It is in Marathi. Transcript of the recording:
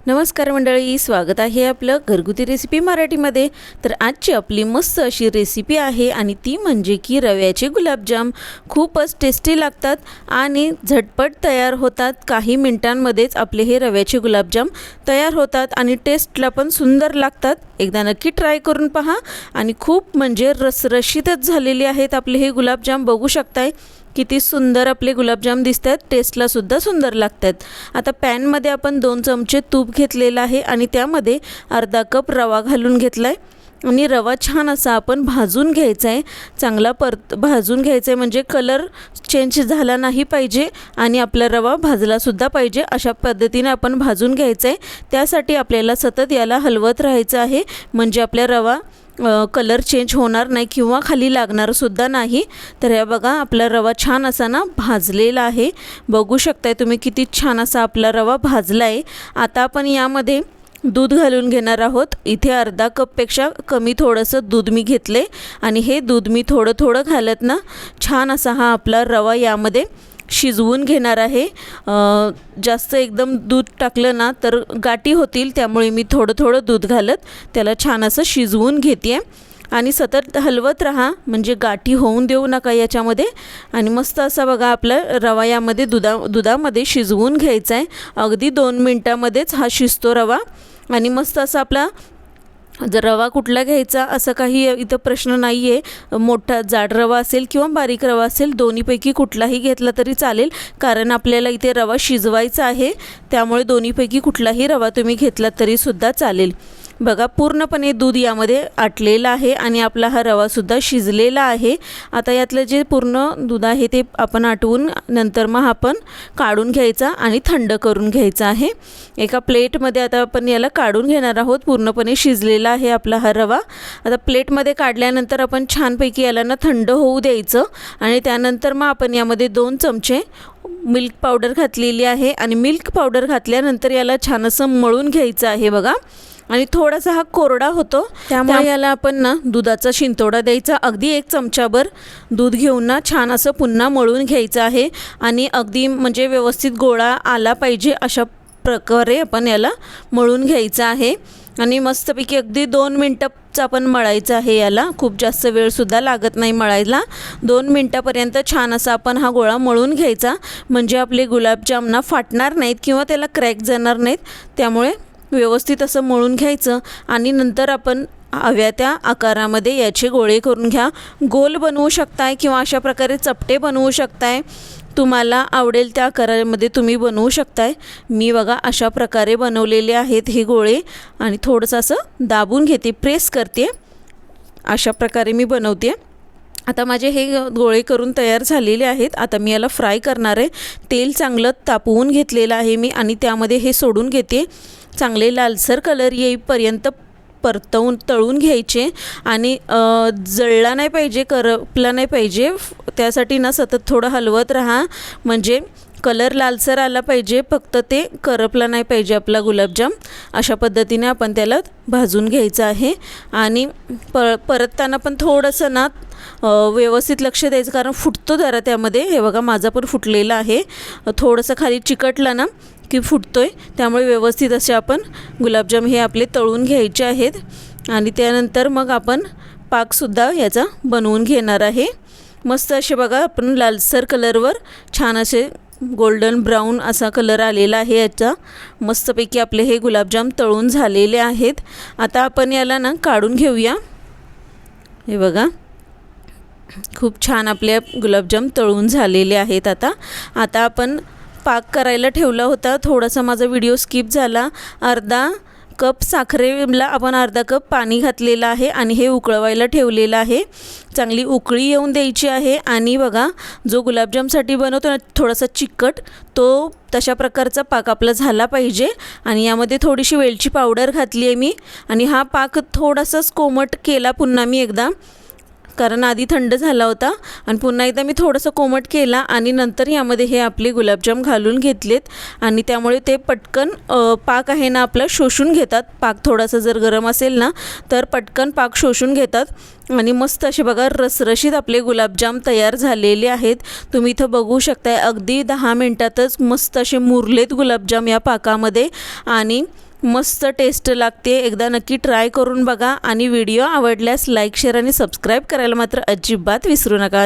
नमस्कार मंडळी, स्वागत आहे आपलं घरगुती रेसिपी मराठीमध्ये। तर आजची आपली मस्त अशी रेसिपी आहे आणि ती म्हणजे की रव्याचे गुलाबजाम। खूपच टेस्टी लागतात आणि झटपट तयार होतात। काही मिनिटांमध्येच आपले हे रव्याचे गुलाबजाम तयार होतात आणि टेस्टला पण सुंदर लागतात। एकदा नक्की ट्राय करून पहा आणि खूप म्हणजे रसरशीतच झालेले आहेत आपले हे गुलाबजाम। बघू शकताय किती सुंदर आपले गुलाबजाम दिसतात, टेस्टला सुद्धा सुंदर लागतात। आता पॅन मध्ये आपण 2 चमचे तूप घेतलेला आहे आणि त्यामध्ये अर्धा कप रवा घालून घेतलाय आणि रवा छान असा आपण भाजून घ्यायचा आहे। चांगला भाजून घ्यायचा आहे म्हणजे कलर चेंज झाला नाही पाहिजे आणि आपला रवा भाजला सुद्धा पाहिजे, अशा पद्धतीने आपण भाजून घ्यायचा आहे। त्यासाठी आपल्याला सतत याला हलवत राहायचं आहे म्हणजे आपला रवा कलर चेंज होणार नाही किंवा खाली लागणार सुद्धा नाही। तर हे बघा आपला रवा छान असा ना भाजलेला आहे। बघू शकताय तुम्ही किती छान असा आपला रवा भाजला आहे। आता आपण यामध्ये दूध घालून घेणार आहोत। इथे अर्धा कपपेक्षा कमी थोडंसं दूध मी घेतले आणि हे दूध मी थोडं थोडं घालत ना छान असा हा आपला रवा यामध्ये शिजवून घेणार आहे। जास्त एकदम दूध टाकलं ना तर गाठी होतील, त्यामुळे मी थोडं थोडं दूध घालत त्याला छान असं शिजवून घेते आणि सतत हलवत राहा म्हणजे गाठी होऊन देऊ नका याच्यामध्ये। आणि मस्त असा बघा आपला रवा यामध्ये दुधामध्ये शिजवून घ्यायचा आहे। अगदी 2 मिनिटांमध्येच हा शिजतो रवा आणि मस्त असा आपला जर रवा कुठला घ्यायचा असं काही इथं प्रश्न नाही आहे। मोठा जाड रवा असेल किंवा बारीक रवा असेल, दोन्हीपैकी कुठलाही घेतला तरी चालेल, कारण आपल्याला इथे रवा शिजवायचा आहे। त्यामुळे दोन्हीपैकी कुठलाही रवा तुम्ही घेतला तरी सुद्धा चालेल। बघा पूर्णपणे दूध यामध्ये आटलेलं आहे आणि आपला हा रवासुद्धा शिजलेला आहे। आता यातलं जे पूर्ण दूध आहे ते आपण आटवून नंतर मग आपण काढून घ्यायचा आणि थंड करून घ्यायचा आहे। एका प्लेटमध्ये आता आपण याला काढून घेणार आहोत। पूर्णपणे शिजलेला आहे आपला हा रवा। आता प्लेटमध्ये काढल्यानंतर आपण छानपैकी याला ना थंड होऊ द्यायचं आणि त्यानंतर मग आपण यामध्ये 2 चमचे मिल्क पावडर घातलेली आहे आणि मिल्क पावडर घातल्यानंतर याला छान असं मळून घ्यायचं आहे बघा। आणि थोडासा हा कोरडा होतो, त्यामुळे याला आपण ना दुधाचा शिंतोडा द्यायचा। अगदी 1 चमचाभर दूध घेऊन ना छान असं पुन्हा मळून घ्यायचं आहे आणि अगदी म्हणजे व्यवस्थित गोळा आला पाहिजे अशा प्रकारे आपण याला मळून घ्यायचं आहे। आणि मस्तपैकी अगदी 2 मिनटाच आपण मळायचं आहे याला, खूप जास्त वेळसुद्धा लागत नाही मळायला। 2 मिनटापर्यंत छान असा आपण हा गोळा मळून घ्यायचा म्हणजे आपले गुलाबजाम ना फाटणार नाहीत किंवा त्याला क्रॅक जाणार नाहीत। त्यामुळे व्यवस्थित असं मळून घ्यायचं आणि नंतर आपण हव्या त्या आकारामध्ये याचे गोळे करून घ्या। गोल बनवू शकताय किंवा अशा प्रकारे चपटे बनवू शकताय, तुम्हाला आवडेल त्या आकारामध्ये तुम्ही बनवू शकताय। मी बघा अशा प्रकारे बनवलेले आहेत हे गोळे आणि थोडंसं असं दाबून घेते, प्रेस करते, अशा प्रकारे मी बनवते। आता माझे हे गोळे करून तयार झालेले आहेत। आता मी याला फ्राय करणार आहे। तेल चांगलं तापवून घेतलेलं आहे मी आणि त्यामध्ये हे सोडून घेते। चांगले लालसर कलर येईपर्यंत परतवून तळून घ्यायचे आणि जळला नाही पाहिजे, करपला नाही पाहिजे, त्यासाठी ना सतत थोडं हलवत राहा म्हणजे कलर लालसर आला पाहिजे, फक्त ते करपला नाही पाहिजे आपला गुलाबजाम। अशा पद्धतीने आपण त्याला भाजून घ्यायचं आहे आणि परतताना पण थोडंसं ना व्यवस्थित लक्ष द्यायचं, कारण फुटतो जरा त्यामध्ये। हे बघा माझा पण फुटलेला आहे, थोडंसं खाली चिकटला ना की फुटतोय, त्यामुळे व्यवस्थित असे आपण गुलाबजाम हे आपले तळून घ्यायचे आहेत। आणि त्यानंतर मग आपण पाकसुद्धा याचा बनवून घेणार आहे। मस्त असे बघा आपण लालसर कलरवर छान असे गोल्डन ब्राऊन असा कलर आलेला आहे याचा। मस्तपैकी आपले हे गुलाबजाम तळून झालेले आहेत। आता आपण याला ना काढून घेऊया। हे बघा खूप छान आपले गुलाबजाम तळून झालेले आहेत। आता आपण पाक करायला ठेवला होता, थोडासा माझा व्हिडिओ स्किप झाला। अर्धा कप साखरेला आपण अर्धा कप पाणी घातलेलं आहे आणि हे उकळवायला ठेवलेलं आहे। चांगली उकळी येऊन द्यायची आहे आणि बघा जो गुलाबजामसाठी बनवतो ना थोडासा चिकट, तो तशा प्रकारचा पाक आपला झाला पाहिजे। आणि यामध्ये थोडीशी वेलची पावडर घातली आहे मी आणि हा पाक थोडासाच कोमट केला पुन्हा मी एकदा, कारण आधी थंड झाला होता आणि पुन्हा एकदा मी थोडंसं कोमट केला आणि नंतर यामध्ये हे आपले गुलाबजाम घालून घेतलेत आणि त्यामुळे ते पटकन पाक आहे ना आपला शोषून घेतात। पाक थोडासा जर गरम असेल ना तर पटकन पाक शोषून घेतात आणि मस्त असे बघा रसरशीत आपले गुलाबजाम तयार झालेले आहेत। तुम्ही इथं बघू शकताय अगदी 10 मिनिटातच मस्त असे मुरलेत गुलाबजाम या पाकामध्ये आणि मस्त टेस्ट लागते। एकदा नक्की ट्राय करून बघा आणि व्हिडिओ आवडल्यास लाईक शेअर आणि सबस्क्राईब करायला मात्र अजिबात विसरू नका।